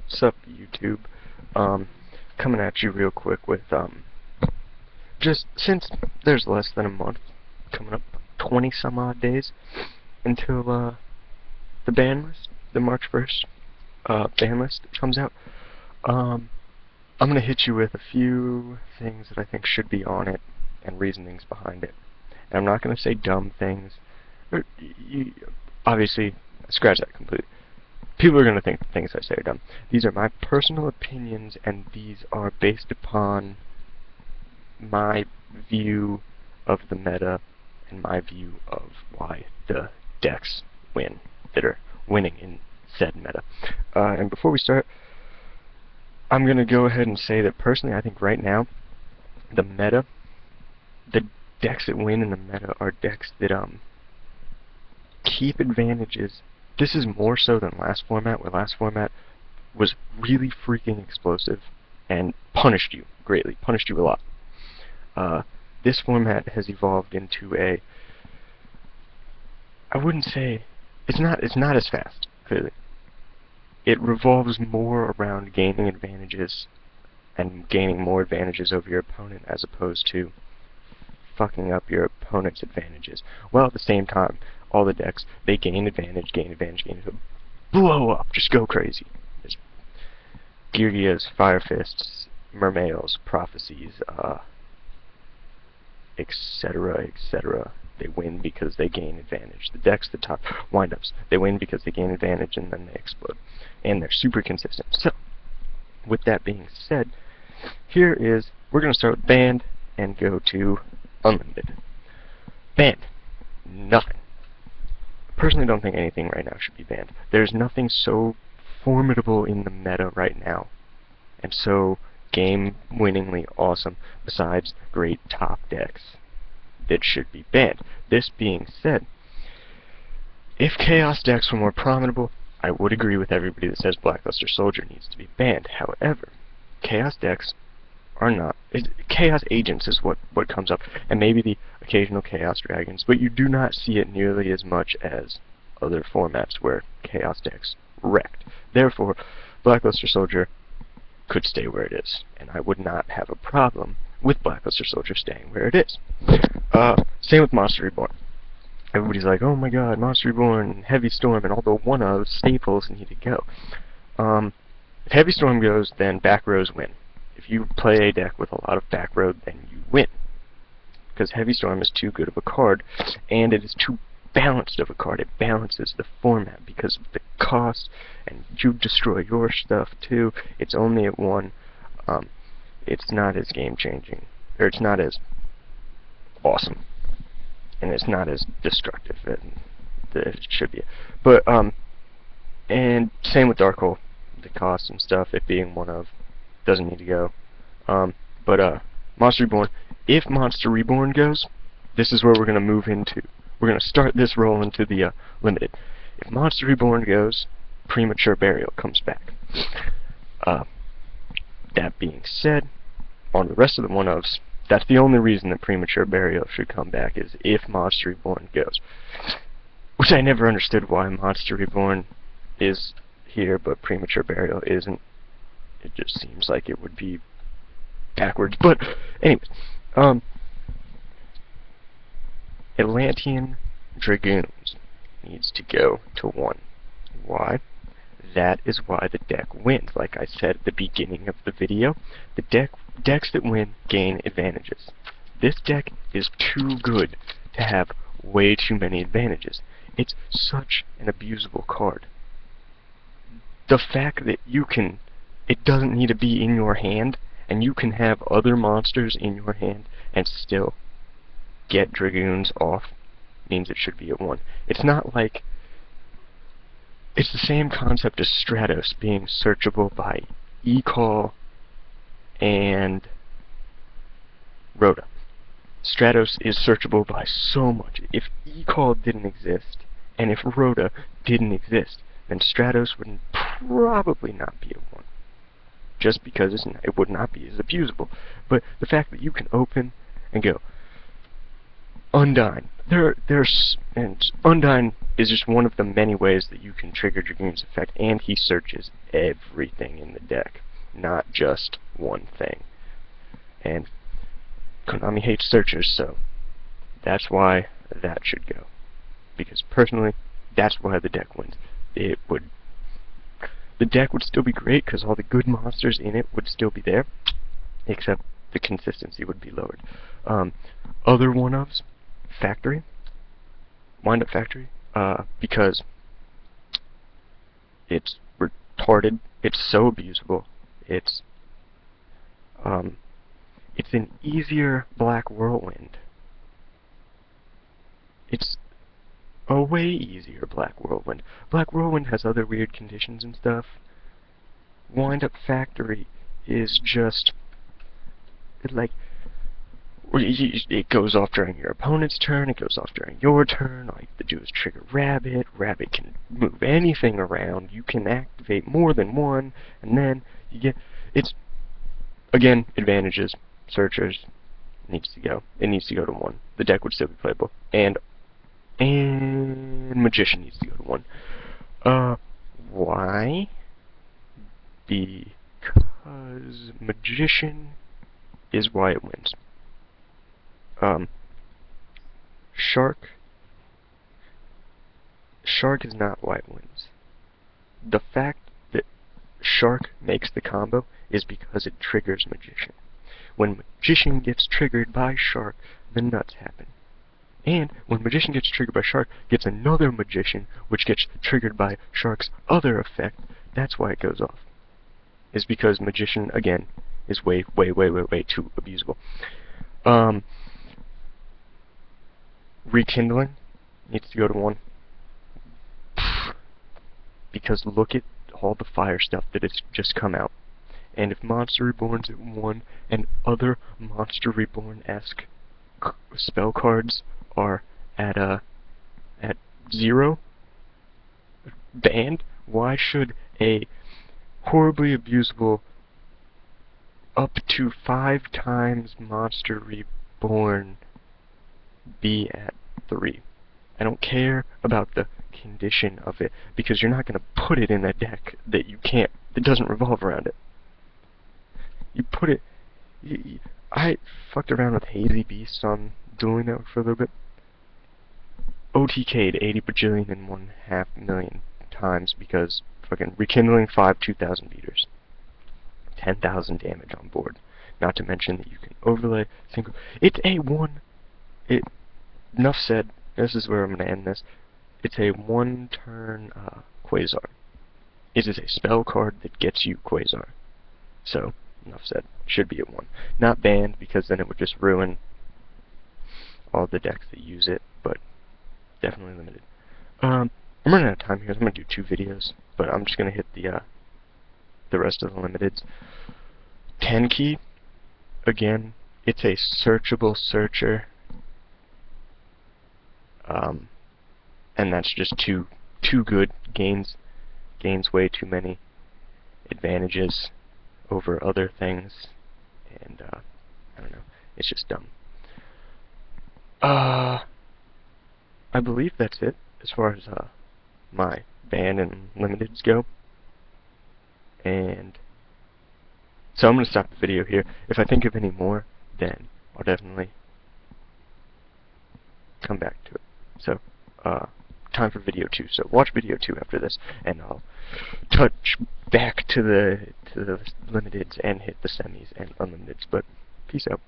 Sup YouTube, coming at you real quick with, just since there's less than a month, coming up 20 some odd days until, the ban list, the March 1st, ban list comes out, I'm gonna hit you with a few things that I think should be on it, and reasonings behind it. And I'm not gonna say dumb things, obviously, scratch that completely. People are going to think the things I say are dumb. These are my personal opinions, and these are based upon my view of the meta and my view of why the decks win that are winning in said meta. And before we start, I'm going to go ahead and say that personally I think right now the decks that win in the meta are decks that keep advantages. This is more so than last format, where last format was really freaking explosive and punished you greatly, punished you a lot. This format has evolved into a, I wouldn't say, it's not as fast, clearly. It revolves more around gaining advantages and gaining more advantages over your opponent as opposed to fucking up your opponent's advantages. While at the same time, all the decks, they gain advantage, blow up, just go crazy. There's Girgias, Fire Fists, Mermails, Prophecies, etc., etc. They win because they gain advantage. The decks, the top windups, they win because they gain advantage and then they explode. And they're super consistent. So, with that being said, we're going to start with banned and go to unlimited. Banned. Nothing. Personally don't think anything right now should be banned. There's nothing so formidable in the meta right now and so game-winningly awesome besides great top decks that should be banned. This being said, if Chaos decks were more prominent, I would agree with everybody that says Blackluster Soldier needs to be banned. However, Chaos decks are not. Chaos Agents is what comes up, and maybe the occasional Chaos Dragons, but you do not see it nearly as much as other formats where Chaos decks wrecked. Therefore, Blackluster Soldier could stay where it is, and I would not have a problem with Blackluster Soldier staying where it is. Same with Monster Reborn. Everybody's like, oh my god, Monster Reborn, Heavy Storm, and all the one-of staples need to go. If Heavy Storm goes, then back rows win. If you play a deck with a lot of back row, then you win. Because Heavy Storm is too good of a card, and it is too balanced of a card. It balances the format because of the cost, and you destroy your stuff too. It's only at 1. It's not as game-changing, or it's not as awesome, and it's not as destructive as it should be. But, and same with Dark Hole. The cost and stuff, it being one of, doesn't need to go. Monster Reborn, if Monster Reborn goes, this is where we're going to move into. We're going to start this roll into the limited. If Monster Reborn goes, Premature Burial comes back. That being said, on the rest of the one-ofs, that's the only reason that Premature Burial should come back, is if Monster Reborn goes. Which I never understood why Monster Reborn is here, but Premature Burial isn't. It just seems like it would be backwards. But, anyways, Atlantean Dragoons needs to go to 1. Why? That is why the deck wins. Like I said at the beginning of the video, the decks that win gain advantages. This deck is too good to have way too many advantages. It's such an abusable card. The fact that it doesn't need to be in your hand, and you can have other monsters in your hand and still get Dragoons off, means it should be at 1. It's not like, it's the same concept as Stratos being searchable by E-Call and Rhoda. Stratos is searchable by so much. If E-Call didn't exist, and if Rhoda didn't exist, then Stratos would probably not be at 1. Just because it would not be as abusable. But the fact that you can open and go, Undyne. And Undyne is just one of the many ways that you can trigger Dragoon's effect, and he searches everything in the deck, not just one thing. And Konami hates searchers, so that's why that should go. Because personally, that's why the deck wins. The deck would still be great because all the good monsters in it would still be there, except the consistency would be lowered. Other one-ofs, Factory, Wind-Up Factory, because it's retarded, it's so abusable, it's an easier Black Whirlwind. It's a way easier Black Whirlwind. Black Whirlwind has other weird conditions and stuff. Wind-Up Factory is just, it goes off during your opponent's turn, it goes off during your turn. All you have to do is trigger Rabbit. Rabbit can move anything around. You can activate more than one, and then you get, it's, again, advantages. Searchers needs to go. It needs to go to 1. The deck would still be playable. And Magician needs to go to 1. Why? Because Magician is why it wins. Shark is not why it wins. The fact that Shark makes the combo is because it triggers Magician. When Magician gets triggered by Shark, the nuts happen. And when Magician gets triggered by Shark, gets another Magician, which gets triggered by Shark's other effect. That's why it goes off. Is because Magician, again, is way too abusable. Rekindling needs to go to 1. Because look at all the fire stuff that has just come out. And if Monster Reborn's at 1, and other Monster Reborn-esque spell cards are at 0, banned, why should a horribly abusable up to 5 times Monster Reborn be at 3? I don't care about the condition of it, because you're not going to put it in a deck that doesn't revolve around it. You put it, I fucked around with Hazy Beasts on Dueling Network for a little bit. OTK'd 80 bajillion and 1/2 million times because fucking Rekindling 5 2,000 meters. 10,000 damage on board. Not to mention that you can overlay single. It's a enough said. This is where I'm going to end this. It's a 1-turn Quasar. It is a spell card that gets you Quasar. So, enough said. Should be at 1. Not banned, because then it would just ruin all the decks that use it, but definitely limited. I'm running out of time here. I'm going to do 2 videos, but I'm just going to hit the rest of the limiteds. 10 key, again, it's a searchable searcher. And that's just too good. Gains way too many advantages over other things, and I don't know, it's just dumb. I believe that's it as far as my ban and limiteds go. And so I'm going to stop the video here. If I think of any more, then I'll definitely come back to it. So, time for video 2. So watch video 2 after this, and I'll touch back to the limiteds and hit the semis and unlimiteds. But peace out.